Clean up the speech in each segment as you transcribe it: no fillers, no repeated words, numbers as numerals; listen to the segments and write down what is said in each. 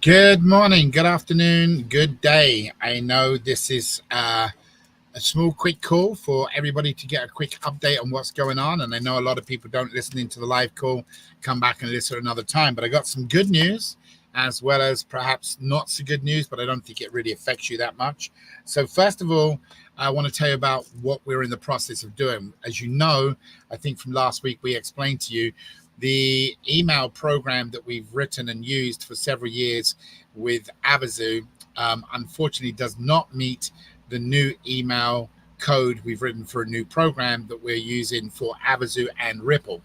Good morning, good afternoon, good day. I know this is a small, quick call for everybody to get a quick update on what's going on. And I know a lot of people don't listen into the live call, come back and listen another time. But I got some good news as well as perhaps not so good news, but I don't think it really affects you that much. So first of all, I want to tell you about what we're in the process of doing. As you know, I think from last week, we explained to you the email program that we've written and used for several years with Avazoo, unfortunately does not meet the new email code we've written for a new program that we're using for Avazoo and Ripple.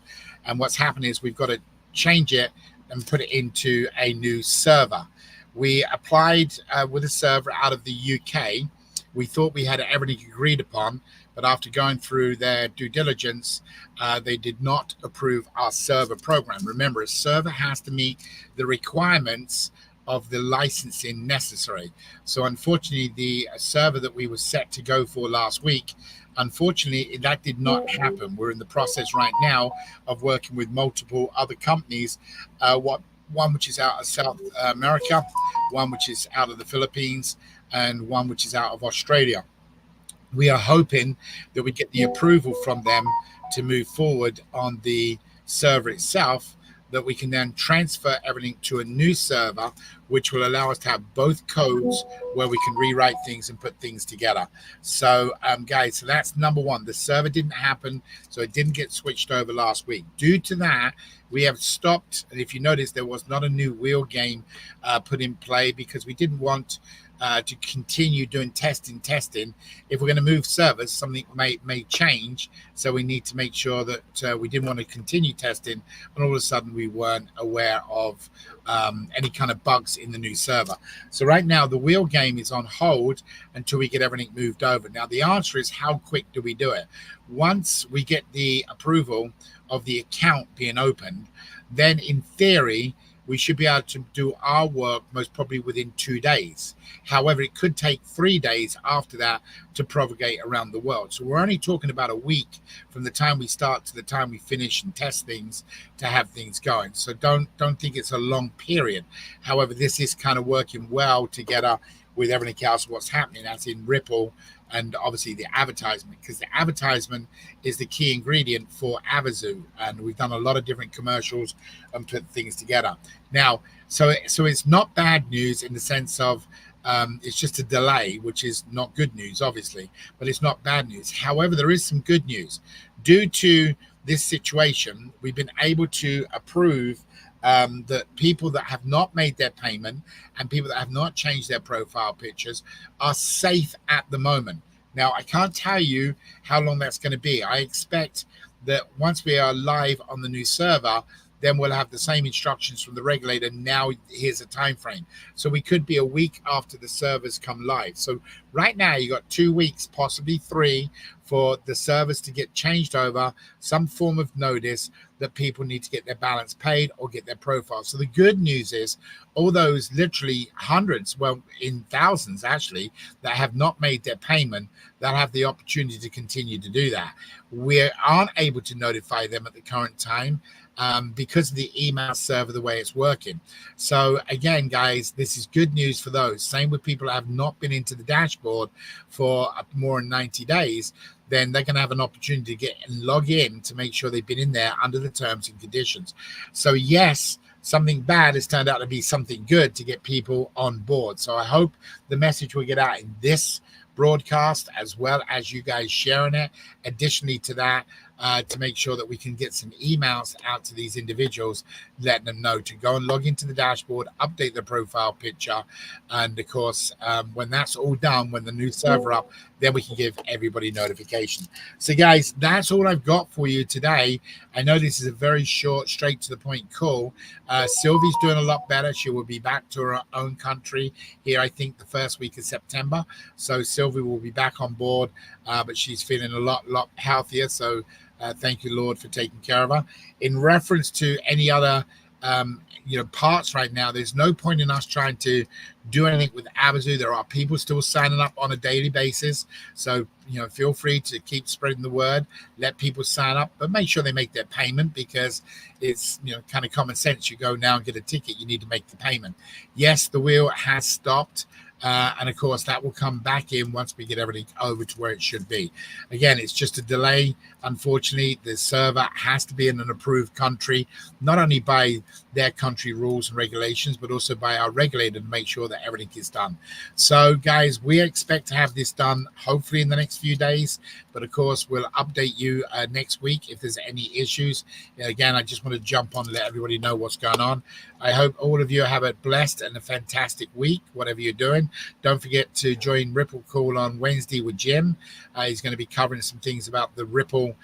And what's happening is we've got to change it and put it into a new server. We applied with a server out of the UK. We thought we had everything agreed upon, but after going through their due diligence, they did not approve our server program. Remember, a server has to meet the requirements of the licensing necessary. So unfortunately, the server that we were set to go for last week, unfortunately, that did not happen. We're in the process right now of working with multiple other companies, one which is out of South America, one which is out of the Philippines, and one which is out of Australia. We are hoping that we get the approval from them to move forward on the server itself, that we can then transfer everything to a new server, which will allow us to have both codes where we can rewrite things and put things together. So, guys, so that's number one. The server didn't happen, so it didn't get switched over last week. Due to that, we have stopped. And if you notice, there was not a new wheel game put in play because we didn't want to continue doing testing. If we're going to move servers, something may change. So we need to make sure that we didn't want to continue testing, and all of a sudden we weren't aware of any kind of bugs in the new server. So right now the wheel game is on hold until we get everything moved over. Now the answer is, how quick do we do it? Once we get the approval of the account being opened, then in theory we should be able to do our work most probably within 2 days. However, it could take 3 days after that to propagate around the world. So we're only talking about a week from the time we start to the time we finish and test things to have things going. So don't think it's a long period. However, this is kind of working well together with everything else, what's happening, as in Ripple, and obviously the advertisement, because the advertisement is the key ingredient for Avazoo. And we've done a lot of different commercials and put things together. Now, so it's not bad news in the sense of it's just a delay, which is not good news, obviously, but it's not bad news. However, there is some good news. Due to this situation, we've been able to approve that people that have not made their payment and people that have not changed their profile pictures are safe at the moment. Now, I can't tell you how long that's going to be. I expect that once we are live on the new server, then we'll have the same instructions from the regulator. Now, here's a time frame. So we could be a week after the servers come live. So right now, you got 2 weeks, possibly 3, for the servers to get changed over, some form of notice that people need to get their balance paid or get their profile. So the good news is all those literally hundreds, well, in thousands actually, that have not made their payment, they'll have the opportunity to continue to do that. We aren't able to notify them at the current time because of the email server, the way it's working. So again, guys, this is good news for those. Same with people that have not been into the dashboard for more than 90 days. Then they're going to have an opportunity to get and log in to make sure they've been in there under the terms and conditions. So yes, something bad has turned out to be something good to get people on board. So I hope the message will get out in this broadcast, as well as you guys sharing it. Additionally to that, to make sure that we can get some emails out to these individuals, letting them know to go and log into the dashboard, update the profile picture. And of course, when that's all done, when the new server up, then we can give everybody notification. So guys, that's all I've got for you today. I know this is a very short, straight to the point call. Sylvie's doing a lot better. She will be back to her own country here, I think, the first week of September. So Sylvie will be back on board, but she's feeling a lot healthier. So thank you, Lord, for taking care of her. In reference to any other parts right now. There's no point in us trying to do anything with Avazoo. There are people still signing up on a daily basis. So, feel free to keep spreading the word, let people sign up, but make sure they make their payment, because it's, kind of common sense. You go now and get a ticket, you need to make the payment. Yes, the wheel has stopped. And of course, that will come back in once we get everything over to where it should be. Again, it's just a delay. Unfortunately, the server has to be in an approved country, not only by their country rules and regulations, but also by our regulator to make sure that everything is done. So, guys, we expect to have this done hopefully in the next few days. But of course, we'll update you next week if there's any issues. Again, I just want to jump on and let everybody know what's going on. I hope all of you have a blessed and a fantastic week, whatever you're doing. Don't forget to join Ripple Call on Wednesday with Jim. He's going to be covering some things about the Ripple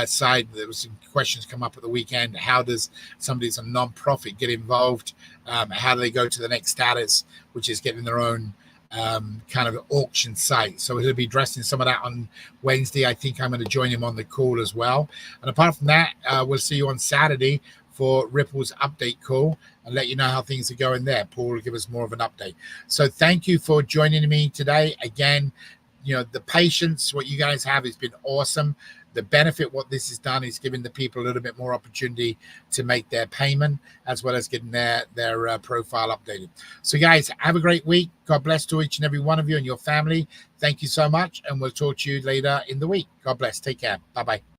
side. There was some questions come up at the weekend. How does somebody that's a non-profit get involved? How do they go to the next status, which is getting their own kind of auction site? So he'll be addressing some of that on Wednesday. I think I'm going to join him on the call as well. And apart from that, we'll see you on Saturday for Ripple's update call and let you know how things are going there. Paul will give us more of an update. So thank you for joining me today. Again, the patience, what you guys have has been awesome. The benefit, what this has done, is giving the people a little bit more opportunity to make their payment, as well as getting their profile updated. So guys, have a great week. God bless to each and every one of you and your family. Thank you so much. And we'll talk to you later in the week. God bless. Take care. Bye-bye.